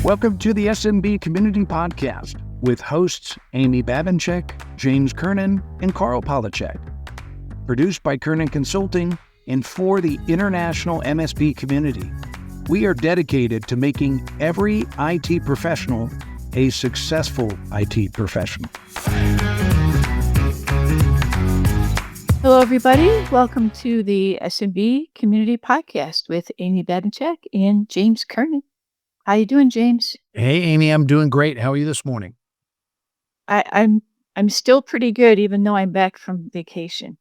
Welcome to the SMB Community Podcast with hosts Amy Babinchek, James Kernan, and Carl Polachek. Produced by Kernan Consulting and for the international MSP community. We are dedicated to making every IT professional a successful IT professional. Hello, everybody. Welcome to the SMB Community Podcast with Amy Babinchek and James Kernan. How you doing, James? Hey, Amy, I'm doing great. How are you this morning? I'm still pretty good, even though I'm back from vacation.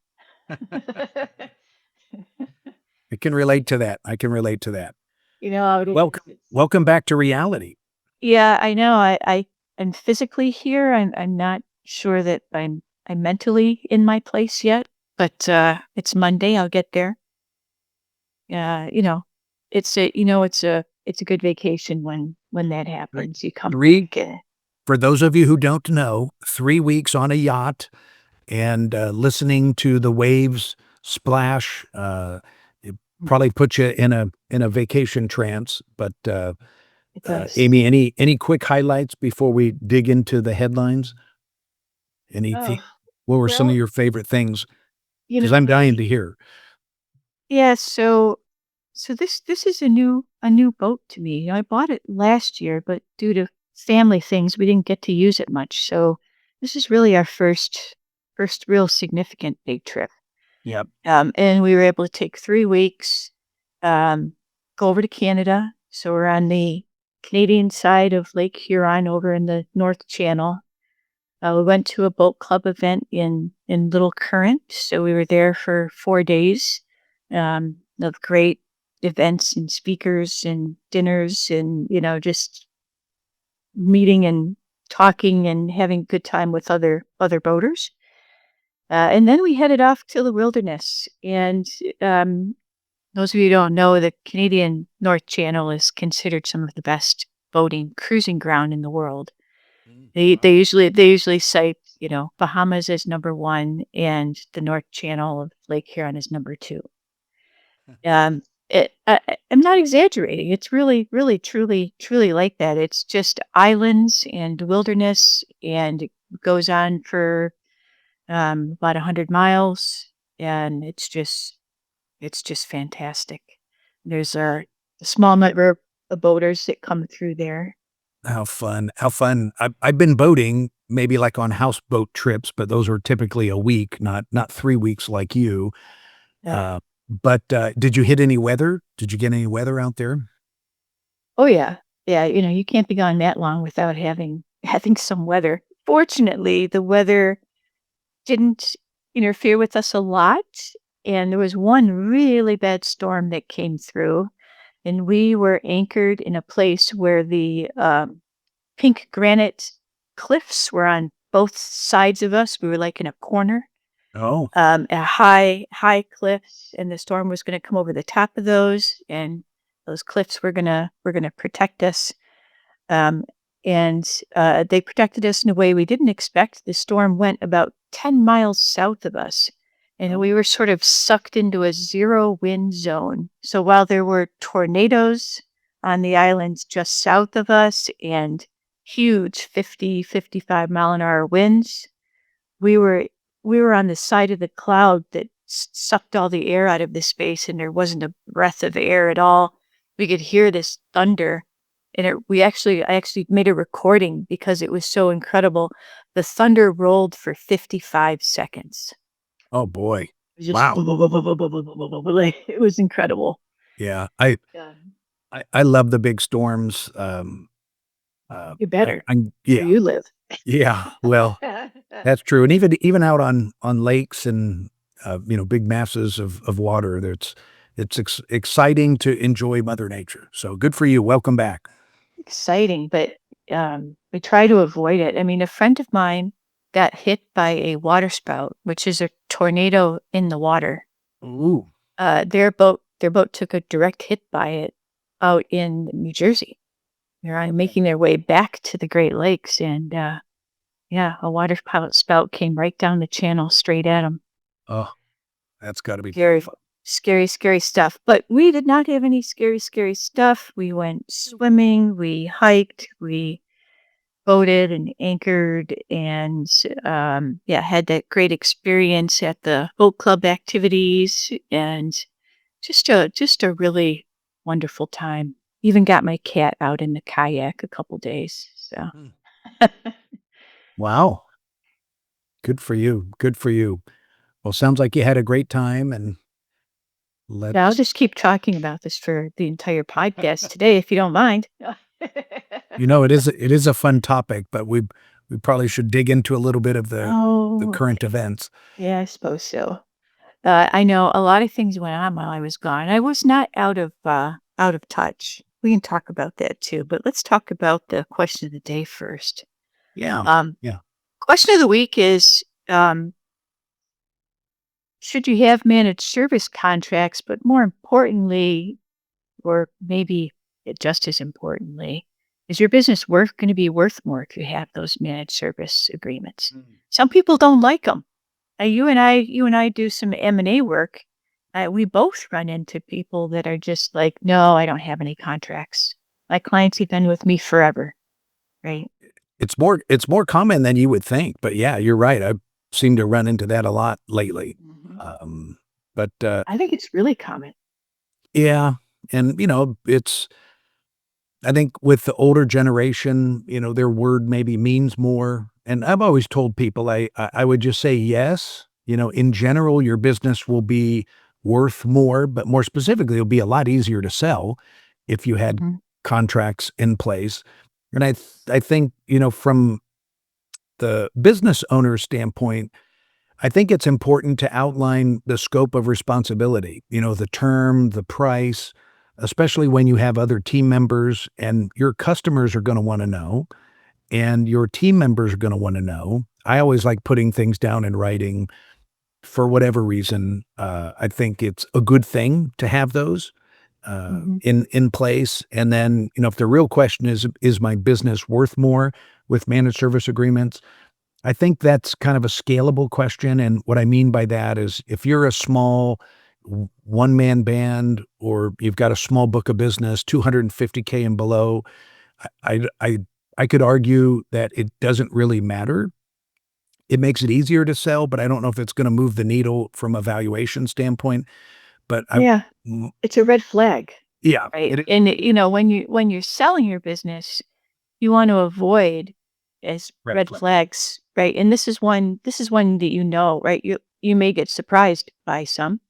I can relate to that. You know how it is. Welcome back to reality. Yeah, I know. I'm physically here. I'm not sure that I'm mentally in my place yet, but it's Monday. I'll get there. It's a good vacation when that happens. You come back. For those of you who don't know, 3 weeks on a yacht and listening to the waves splash, it probably puts you in a vacation trance. But Amy, any quick highlights before we dig into the headlines? Anything? What were some of your favorite things? Because I'm dying to hear. Yeah, so this is a new boat to me. I bought it last year, but due to family things, we didn't get to use it much. So this is really our first real significant big trip. Yep. And we were able to take 3 weeks, go over to Canada. So we're on the Canadian side of Lake Huron over in the North Channel. We went to a boat club event in Little Current. So we were there for 4 days of great events and speakers and dinners and, just meeting and talking and having a good time with other boaters. And then we headed off to the wilderness. And those of you who don't know, the Canadian North Channel is considered some of the best cruising ground in the world. They usually cite, Bahamas as number 1 and the North Channel of Lake Huron as number 2. I'm not exaggerating. It's really, really, truly, truly like that. It's just islands and wilderness, and it goes on for about 100 miles, and it's just fantastic. There's a small number of boaters that come through there. How fun. I've been boating, maybe like on houseboat trips, but those are typically a week, not 3 weeks like you. Yeah. But did you hit any weather? Did you get any weather out there? Oh yeah. Yeah, you can't be gone that long without having some weather. Fortunately, the weather didn't interfere with us a lot, and there was one really bad storm that came through, and we were anchored in a place where the pink granite cliffs were on both sides of us. We were like in a corner. Oh. A high cliffs, and the storm was going to come over the top of those, and those cliffs were gonna protect us. And they protected us in a way we didn't expect. The storm went about 10 miles south of us, and we were sort of sucked into a 0 wind zone. So while there were tornadoes on the islands just south of us and huge 50, 55 mile an hour winds, we were on the side of the cloud that sucked all the air out of the space, and there wasn't a breath of air at all. We could hear this thunder, and I actually made a recording because it was so incredible. The thunder rolled for 55 seconds. Oh boy! Wow! It was incredible. Yeah, I love the big storms. You better. Yeah, where you live. Yeah, well, that's true. And even out on lakes and big masses of water, it's exciting to enjoy Mother Nature. So good for you. Welcome back. Exciting, but we try to avoid it. I mean, a friend of mine got hit by a waterspout, which is a tornado in the water. Ooh. Their boat took a direct hit by it out in New Jersey. They're making their way back to the Great Lakes, and a water spout came right down the channel straight at them. Oh, that's got to be very, scary stuff. But we did not have any scary stuff. We went swimming, we hiked, we boated and anchored, and yeah, had that great experience at the boat club activities, and just a really wonderful time. Even got my cat out in the kayak a couple days. So Mm. Wow. Good for you. Good for you. Well, sounds like you had a great time, and yeah, I'll let's just keep talking about this for the entire podcast today, if you don't mind. it is a fun topic, but we probably should dig into a little bit of the Oh, current events. yeah, I suppose so. I know a lot of things went on while I was gone. I was not out of touch. We can talk about that too, but let's talk about the question of the day first. Yeah. Um, Yeah. Question of the week is, should you have managed service contracts? But more importantly, or maybe just as importantly, is your business worth going to be worth more if you have those managed service agreements? Mm. Some people don't like them. You and I do some M&A work. We both run into people that are just like, no, I don't have any contracts. My clients have been with me forever, right? It's more common than you would think, but yeah, you're right. I seem to run into that a lot lately. Mhm. Um, but I think it's really common. yeah, and I think with the older generation, their word maybe means more. And I've always told people I would just say yes. In general, your business will be worth more, but more specifically, it'll be a lot easier to sell if you had Mhm. contracts in place. And I think, from the business owner's standpoint, I think it's important to outline the scope of responsibility, the term, the price, especially when you have other team members and your customers are going to want to know and your team members are going to want to know. I always like putting things down in writing for whatever reason. I think it's a good thing to have those Mhm. in place. And then, if the real question is my business worth more with managed service agreements? I think that's kind of a scalable question, and what I mean by that is if you're a small one-man band or you've got a small book of business, 250K and below, I could argue that it doesn't really matter. It makes it easier to sell, but I don't know if it's gonna move the needle from a valuation standpoint, but I Yeah, mm, it's a red flag, yeah, right? it is And when you're selling your business, you want to avoid as red red flag. flags, right? And this is one that right? You may get surprised by some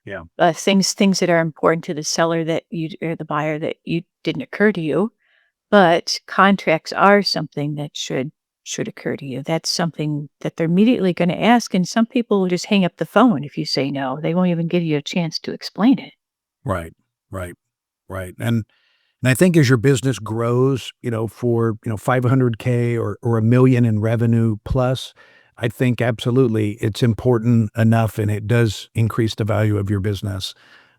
Yeah, things that are important to the seller that you or the buyer that you didn't occur to you, but contracts are something that should occur to you. That's something that they're immediately going to ask, and some people will just hang up the phone if you say no. They won't even give you a chance to explain it. right, right, right, and I think as your business grows, for, 500K or 1,000,000 in revenue plus, I think absolutely it's important enough and it does increase the value of your business.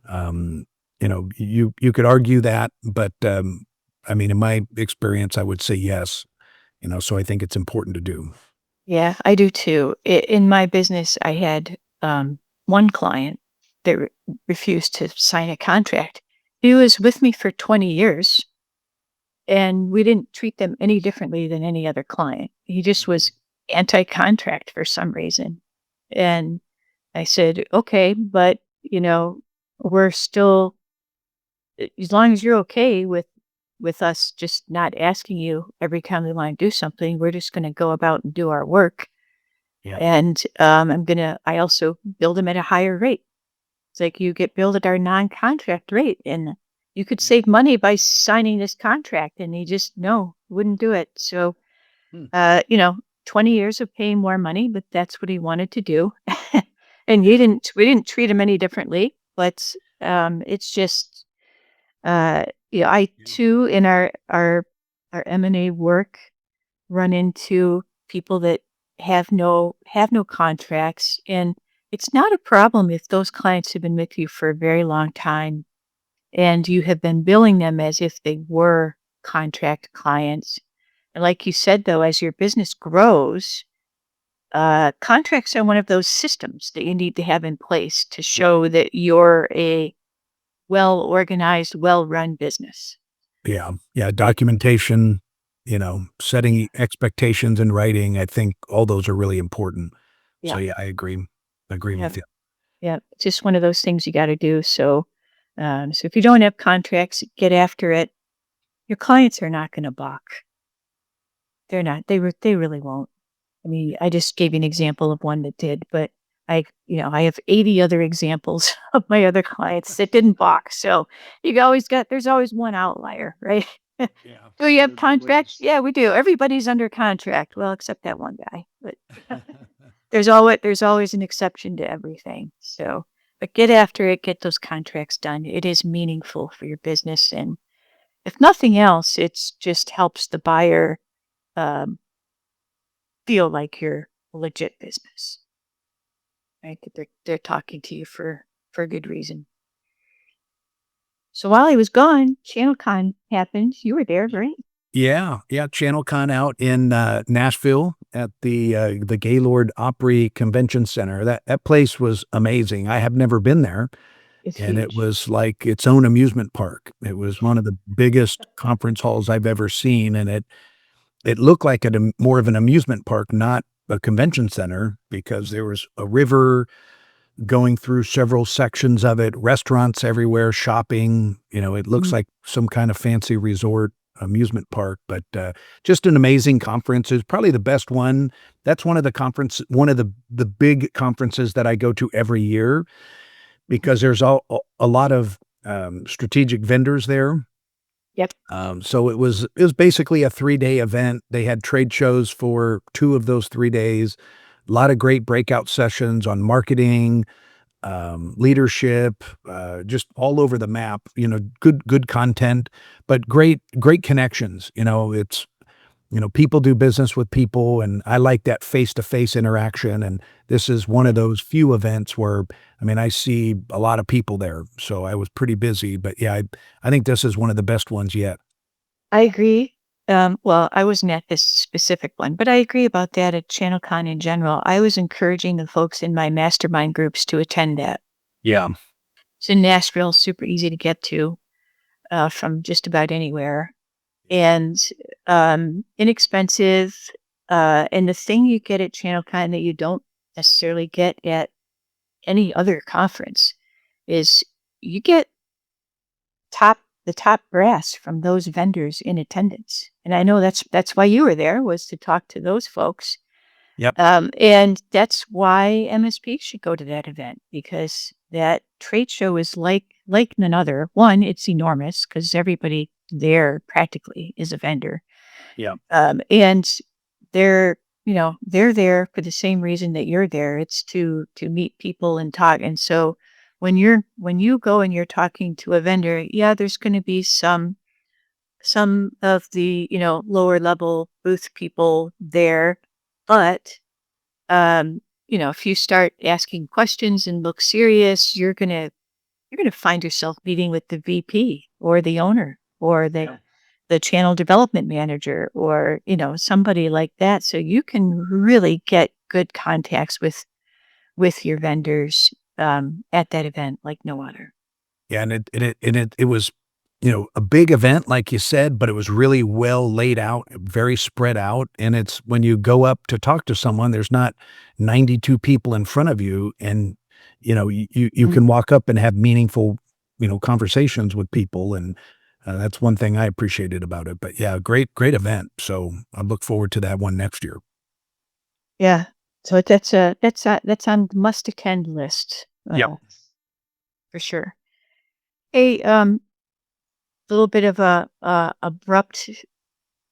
Um, you could argue that, but, I mean, in my experience, I would say yes, so I think it's important to do. Yeah, I do too. In my business, I had one client that refused to sign a contract. He was with me for 20 years, and we didn't treat them any differently than any other client. He just Mhm. was anti contract for some reason. And I said, okay, but, we're still, as long as you're okay with us just not asking you every time we want to do something, we're just going to go about and do our work. Yeah. And, I also bill them at a higher rate. It's like you get billed at our non-contract rate and you could Yeah. save money by signing this contract. And he just, no, wouldn't do it. So, Hmm. uh, you know, 20 years of paying more money, but that's what he wanted to do. And Yeah. we didn't treat him any differently, but, it's just, I Yeah. too, in our M&A work, run into people that have no contracts, and it's not a problem if those clients have been with you for a very long time and you have been billing them as if they were contract clients. And like you said though, as your business grows, contracts are one of those systems that you need to have in place to show that you're a well-organized, well-run business. Yeah. Yeah. Documentation, setting expectations in writing. I think all those are really important. So Yeah. yeah, I agree. Agree Yeah. with you. Yeah. It's just one of those things you got to do. So if you don't have contracts, get after it. Your clients are not going to balk. They're not. They really won't. I mean, I just gave you an example of one that did, but I have 80 other examples of my other clients that didn't balk. So there's always one outlier, right? Yeah. Do you have contracts? Yeah, we do. Everybody's under contract. Well, except that one guy. But there's always an exception to everything. So, but get after it, get those contracts done. It is meaningful for your business, and if nothing else, it's just helps the buyer um, feel like you're a legit business, right? That they're talking to you for a good reason. So while I was gone, ChannelCon happened. You were there, right? Yeah, yeah, ChannelCon out in, Nashville at the Gaylord Opry Convention Center. That place was amazing. I have never been there, It's and it huge. was like its own amusement park. It was one of the biggest conference halls I've ever seen, and it looked like more of an amusement park, not a convention center, because there was a river going through several sections of it, restaurants everywhere, shopping. It looks Mhm. like some kind of fancy resort amusement park, but just an amazing conference. It's probably the best one. That's one of the big conferences that I go to every year because there's a lot of strategic vendors there. Yep. So it was basically a 3-day event. They had trade shows for 2 of those 3 days. A lot of great breakout sessions on marketing, leadership, just all over the map, good content, but great connections. People do business with people, and I like that face-to-face interaction, and this is one of those few events where, I mean, I see a lot of people there, so I was pretty busy, but yeah, I think this is one of the best ones yet. I agree. Well, I wasn't at this specific one, but I agree about that at ChannelCon in general. I was encouraging the folks in my mastermind groups to attend that. Yeah. It's in Nashville, super easy to get to from just about anywhere, and inexpensive. And the thing you get at ChannelCon that you don't necessarily get at any other conference is you get the top brass from those vendors in attendance. And I know that's why you were there, was to talk to those folks. Yep. And that's why MSP should go to that event, because that trade show is like none other. One, it's enormous because everybody there practically is a vendor. Yeah. And they're there for the same reason that you're there. It's to meet people and talk. And so when you go and you're talking to a vendor, yeah, there's going to be some of the lower level booth people there, but if you start asking questions and look serious, you're gonna find yourself meeting with the VP or the owner or Yeah. the channel development manager, or somebody like that, so you can really get good contacts with your vendors at that event like no other. Yeah, and it was, a big event, like you said, but it was really well laid out, very spread out, and it's when you go up to talk to someone, there's not 92 people in front of you, and, you Mm. can walk up and have meaningful, conversations with people, and, that's one thing I appreciated about it, but yeah, great event, so I look forward to that one next year. Yeah, so that's on the must attend list, Yep. for sure. A little bit of a abrupt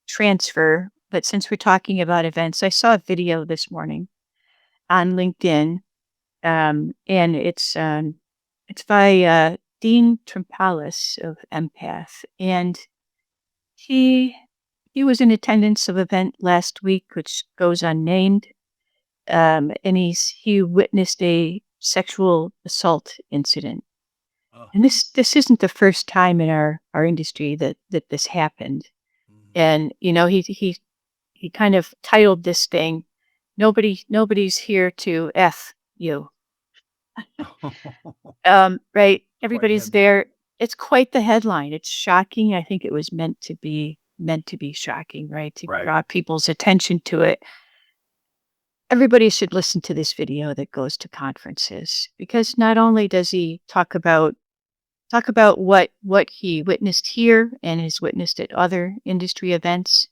transfer, but since we're talking about events, I saw a video this morning on LinkedIn, and it's by Dean Trimpalis of Empath, and he he was in attendance of event last week, which goes unnamed, and he witnessed a sexual assault incident. Oh. And this isn't the first time in our industry that this happened. Mhm. And he kind of titled this thing, nobody's here to F you. Right. Everybody's heavy. there. It's quite the headline. It's shocking. I think it was meant to be shocking, right? To Right. draw people's attention to it. Everybody should listen to this video that goes to conferences, because not only does he talk about what he witnessed here and has witnessed at other industry events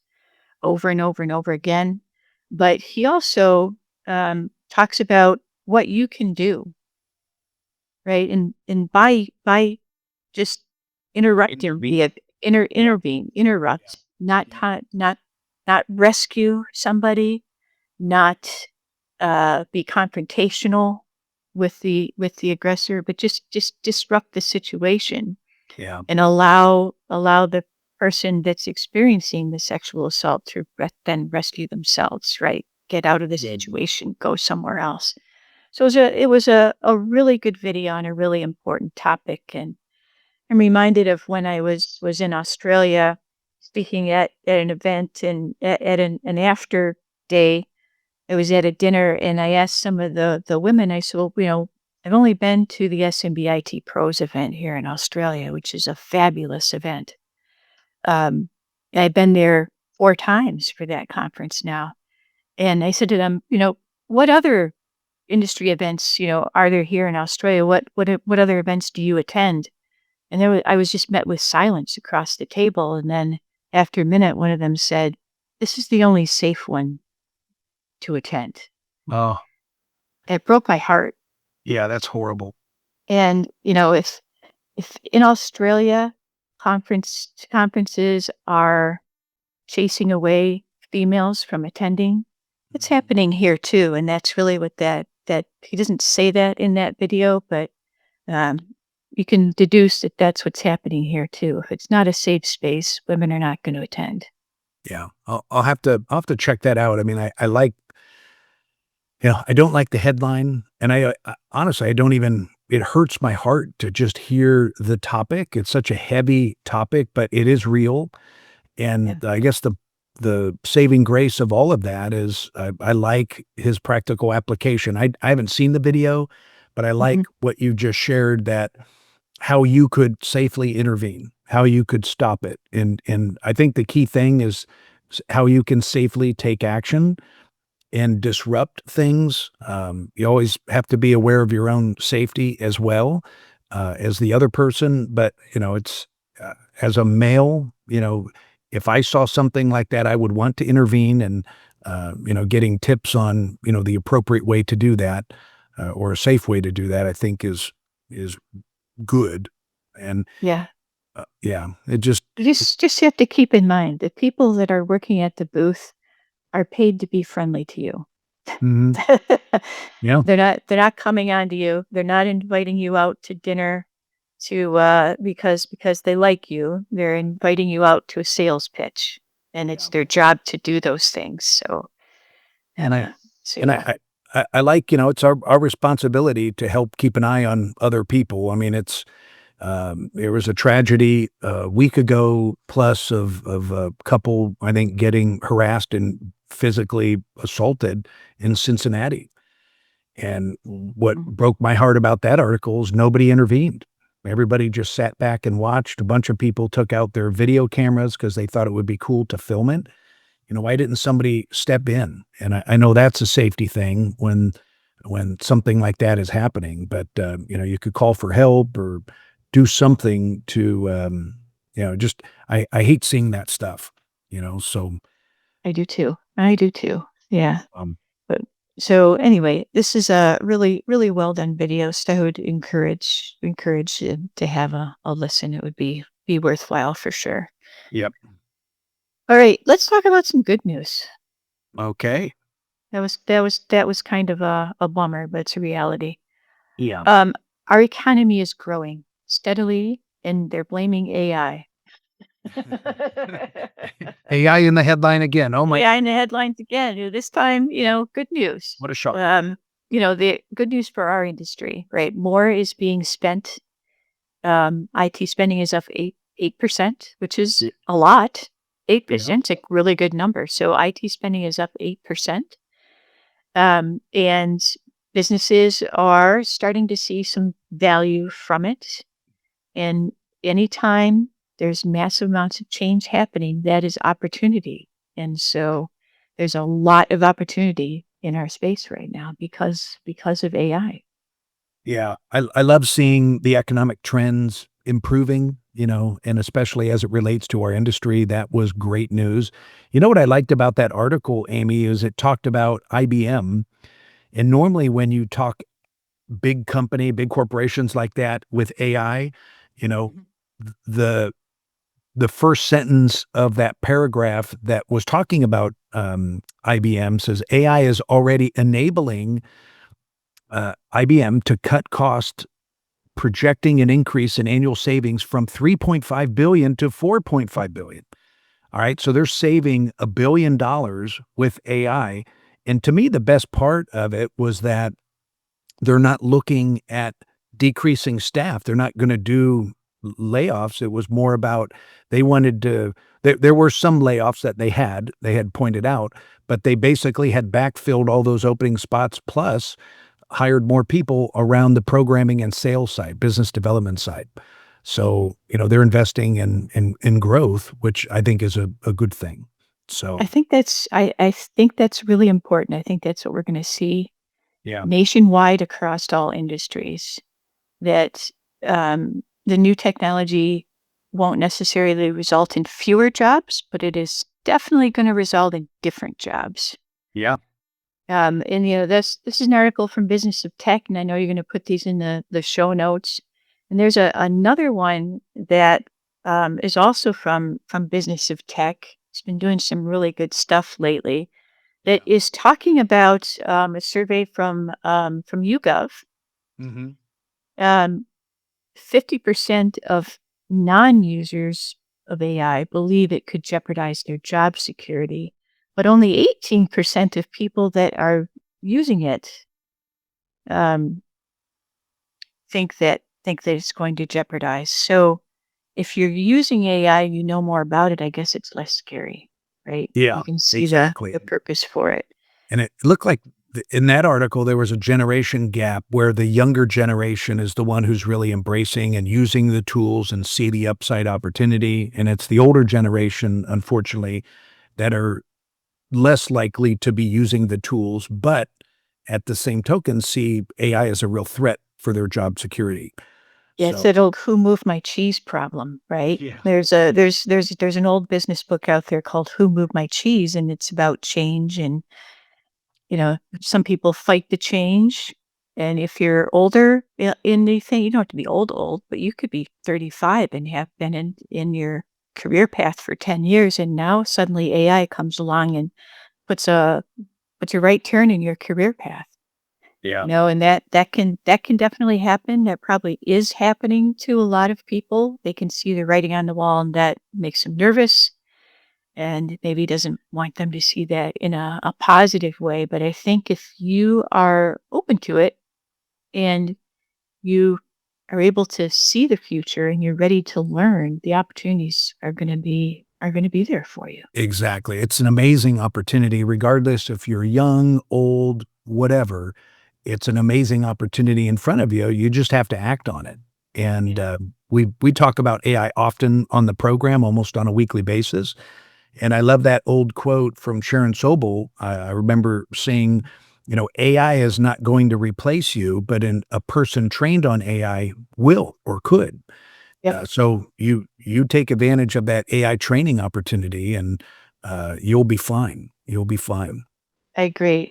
over and over and over again, but he also talks about what you can do, right? And by just interrupting, interrupt, not Yeah. not rescue somebody, not be confrontational with the aggressor, but just disrupt the situation Yeah. and allow the person that's experiencing the sexual assault to then rescue themselves, right? Get out of the situation, go somewhere else. So it was a really good video on a really important topic, and I'm reminded of when I was in Australia speaking at an event, and at an after day I was at a dinner, and I asked some of the women, I said, well, I've only been to the SMB IT Pros event here in Australia, which is a fabulous event. Um, I've been there 4 times for that conference now. And I said to them, what other industry events, are there here in Australia? What other events do you attend? And I was just met with silence across the table. And then after a minute, one of them said, this is the only safe one to attend. Oh, It broke my heart. yeah, that's horrible. And, if in Australia conferences are chasing away females from attending, it's happening here too. And that's really what that he doesn't say that in that video, but um, you can deduce that that's what's happening here too. If it's not a safe space, women are not going to attend. Yeah. I'll have to check that out. I mean, I like, I don't like the headline, and honestly, I don't even it hurts my heart to just hear the topic. It's such a heavy topic, but it is real. Yeah. And I guess the saving grace of all of that is I like his practical application. I haven't seen the video, but I like Mhm. what you just shared, that how you could safely intervene, how you could stop it. And I think the key thing is how you can safely take action and disrupt things. You always have to be aware of your own safety as well, as the other person. But, it's as a male, if I saw something like that, I would want to intervene, and, getting tips on, the appropriate way to do that, or a safe way to do that, I think is good. And Yeah. yeah, it just, Just have to keep in mind that people that are working at the booth are paid to be friendly to you. mhm, yeah, They're not coming on to you. They're not inviting you out to dinner because they like you. They're inviting you out to a sales pitch, and it's yeah. their job to do those things. So, And I, so And yeah. I like, it's our responsibility to help keep an eye on other people. I mean, there was a tragedy a week ago plus of a couple, I think, getting harassed and physically assaulted in Cincinnati. And what Mm. broke my heart about that article is nobody intervened. Everybody just sat back and watched. A bunch of people took out their video cameras because they thought it would be cool to film it. Why didn't somebody step in? And I know that's a safety thing when something like that is happening, but, you could call for help or do something to, just I hate seeing that stuff, so, I do too. I do too. Yeah. um, But so anyway, this is a really, really well done video. So I would encourage you to have a listen. It would be worthwhile for sure. yep. All right, let's talk about some good news. Okay. That was kind of a bummer, but it's a reality. Yeah. Um, our economy is growing steadily, and they're blaming AI. AI in the headline again. Oh my, AI in the headlines again. This time, good news. what a shock. The good news for our industry, right? More is being spent. IT spending is up 8%, which is Yeah. a lot. Yeah. 8% is a really good number. So IT spending is up 8%. And businesses are starting to see some value from it. And anytime there's massive amounts of change happening, that is opportunity. And so there's a lot of opportunity in our space right now because of AI. Yeah, I love seeing the economic trends improving, and especially as it relates to our industry, that was great news. You know what I liked about that article, Amy, is it talked about IBM, and normally when you talk big company, big corporations like that with AI, you know, the the first sentence of that paragraph that was talking about, IBM says, "AI is already enabling, IBM to cut costs, projecting an increase in annual savings from 3.5 billion to 4.5 billion." All right, so they're saving $1 billion with AI, and to me, the best part of it was that they're not looking at decreasing staff. They're not gonna do layoffs. It was more about they wanted to there were some layoffs that they had pointed out, but they basically had backfilled all those opening spots, plus hired more people around the programming and sales side, business development side. So, they're investing in growth, which I think is a good thing. So, I think that's really important. I think that's what we're gonna see yeah. nationwide across all industries, that the new technology won't necessarily result in fewer jobs, but it is definitely going to result in different jobs. Yeah. And this is an article from Business of Tech, and I know you're going to put these in the show notes. And there's another one that is also from Business of Tech. It's been doing some really good stuff lately. That Yeah. is talking about a survey from YouGov. Mhm. Um, 50% of non-users of AI believe it could jeopardize their job security, but only 18% of people that are using it um, think that it's going to jeopardize. So if you're using AI, you know more about it. I guess it's less scary, right? Yeah, You can see exactly. the purpose for it. And it looked like in that article, there was a generation gap where the younger generation is the one who's really embracing and using the tools and see the upside opportunity. And it's the older generation, unfortunately, that are less likely to be using the tools, but at the same token, see AI as a real threat for their job security. Yeah, it's So, that old "Who Moved My Cheese" problem, right? yeah. There's an old business book out there called "Who Moved My Cheese," and it's about change. And some people fight the change. And if you're older in the thing, you don't have to be old, but you could be 35 and have been in your career path for 10 years, and now suddenly AI comes along and puts a puts a right turn in your career path. Yeah. And that can definitely happen. That probably is happening to a lot of people. They can see the writing on the wall, and that makes them nervous, and maybe doesn't want them to see that in a positive way. But I think if you are open to it and you are able to see the future and you're ready to learn, the opportunities are going to be there for you. Exactly. It's an amazing opportunity, regardless if you're young, old, whatever. It's an amazing opportunity in front of you. You just have to act on it. And Yeah. we talk about AI often on the program, almost on a weekly basis. And I love that old quote from Sharon Sobel. I remember seeing, AI is not going to replace you, but a person trained on AI will or could. Yep. So you take advantage of that AI training opportunity, and you'll be fine. You'll be fine. I agree.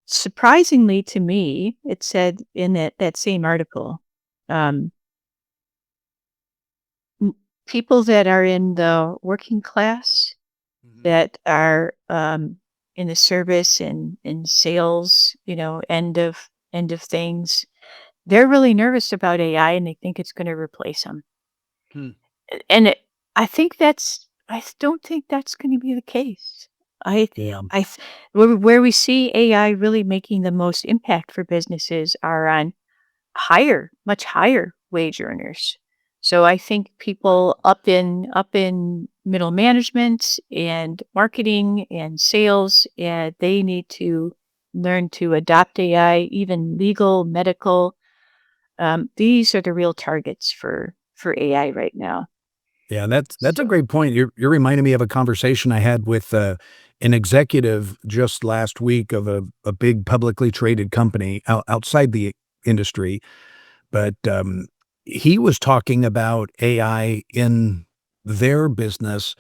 Surprisingly to me, it said in that same article, um, m- people that are in the working class, Mhm. that are in the service and sales, end of things, they're really nervous about AI and they think it's going to replace them. Hmm. And I don't think that's going to be the case. I Yeah. I th- where we see AI really making the most impact for businesses are on much higher wage earners. So I think Right. people up in middle management and marketing and sales, they need to learn to adopt AI, even legal, medical. These are the real targets for AI right now. Yeah, that's a So, great point. You're reminding me of a conversation I had with an executive just last week of a big publicly traded company outside the industry, but he was talking about AI in their business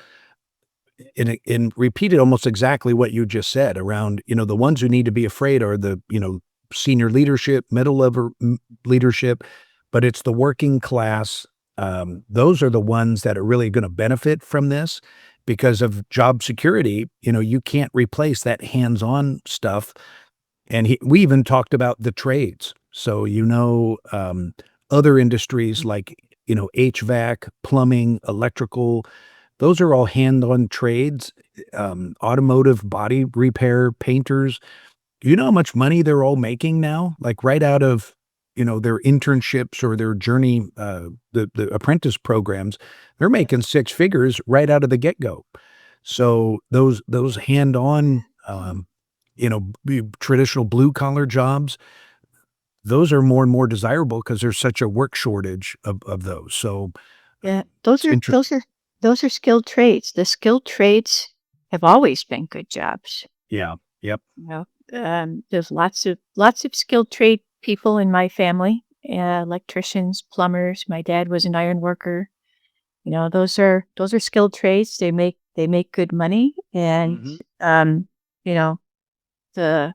and repeated almost exactly what you just said around, the ones who need to be afraid are the, senior leadership, middle level leadership, but it's the working class. Those are the ones that are really going to benefit from this because of job security. You can't replace that hands-on stuff. And we even talked about the trades. So, other industries like, HVAC, plumbing, electrical, those are all hand-on trades, automotive body repair, painters. You know how much money they're all making now? Like, right out of, their internships or their journey, the apprentice programs, they're making six figures right out of the get-go. So those hand-on, traditional blue-collar jobs, those are more and more desirable because there's such a work shortage of those. So, yeah, those it's are interesting. those are skilled trades. The skilled trades have always been good jobs. Yeah. Yep. You know, there's lots of skilled trade people in my family, electricians, plumbers. My dad was an iron worker. Those are skilled trades. They make good money, and Mhm. you know, the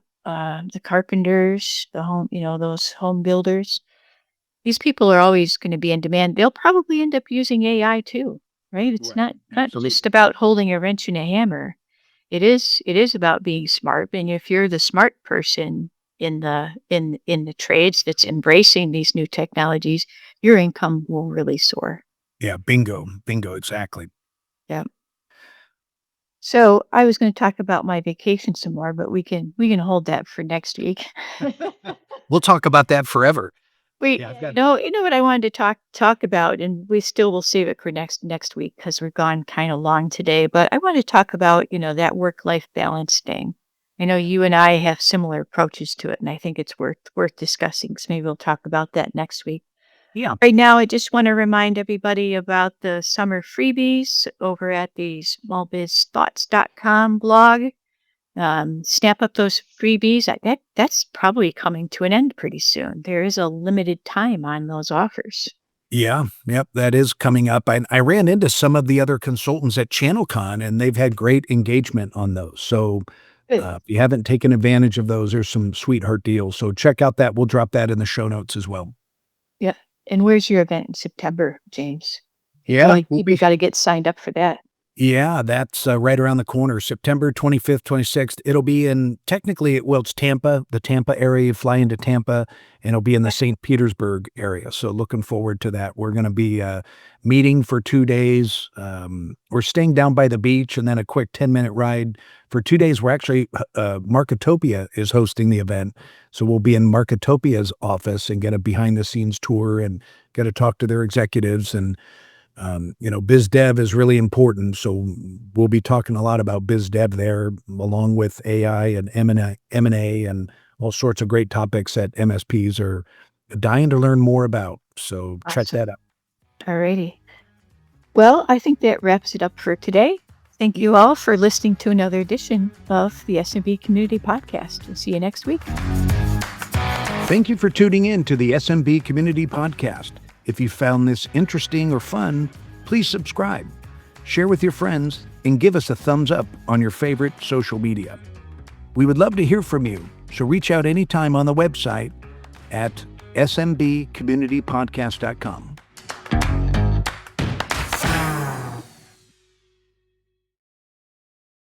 carpenters, the home, those home builders. These people are always going to be in demand. They'll probably end up using AI too, right? It's Right. not just Absolutely. about holding a wrench and a hammer. It is about being smart. And if you're the smart person in the trades that's embracing these new technologies, your income will really soar. Yeah, bingo, bingo, exactly. Yeah. So I was going to talk about my vacation some more, but we can hold that for next week. We'll talk about that forever. We, Yeah, I've got what I wanted to talk about, and we still will save it for next week because we're gone kind of long today. But I want to talk about that work-life balance thing. I know you and I have similar approaches to it, and I think it's worth discussing. So maybe we'll talk about that next week. yeah. Right now, I just want to remind everybody about the summer freebies over at the smallbizthoughts.com blog. Snap up those freebies. That's probably coming to an end pretty soon. There is a limited time on those offers. Yeah, yep, that is coming up. I ran into some of the other consultants at ChannelCon, and they've had great engagement on those. So, Good. if you haven't taken advantage of those, there's some sweetheart deals. So check out that. We'll drop that in the show notes as well. Yeah. And where's your event in September, James? I feel Yeah, like we'll people be got to get signed up for that. Yeah, that's, right around the corner, September 25th, 26th. It'll be in it's Tampa, the Tampa area. You fly into Tampa, and it'll be in the Yeah. St. Petersburg area, so looking forward to that. We're gonna be, meeting for 2 days. We're staying down by the beach and then a quick 10-minute ride. For 2 days, we're actually Marketopia is hosting the event, so we'll be in Marketopia's office and get a behind-the-scenes tour and get to talk to their executives and biz dev is really important. So we'll be talking a lot about biz dev there, along with AI and M&A and all sorts of great topics that MSPs are dying to learn more about. So check Awesome. that out. Alrighty. Well, I think that wraps it up for today. Thank you all for listening to another edition of the SMB Community Podcast. We'll see you next week. Thank you for tuning in to the SMB Community Podcast. If you found this interesting or fun, please subscribe, share with your friends, and give us a thumbs up on your favorite social media. We would love to hear from you, so reach out anytime on the website at smbcommunitypodcast.com.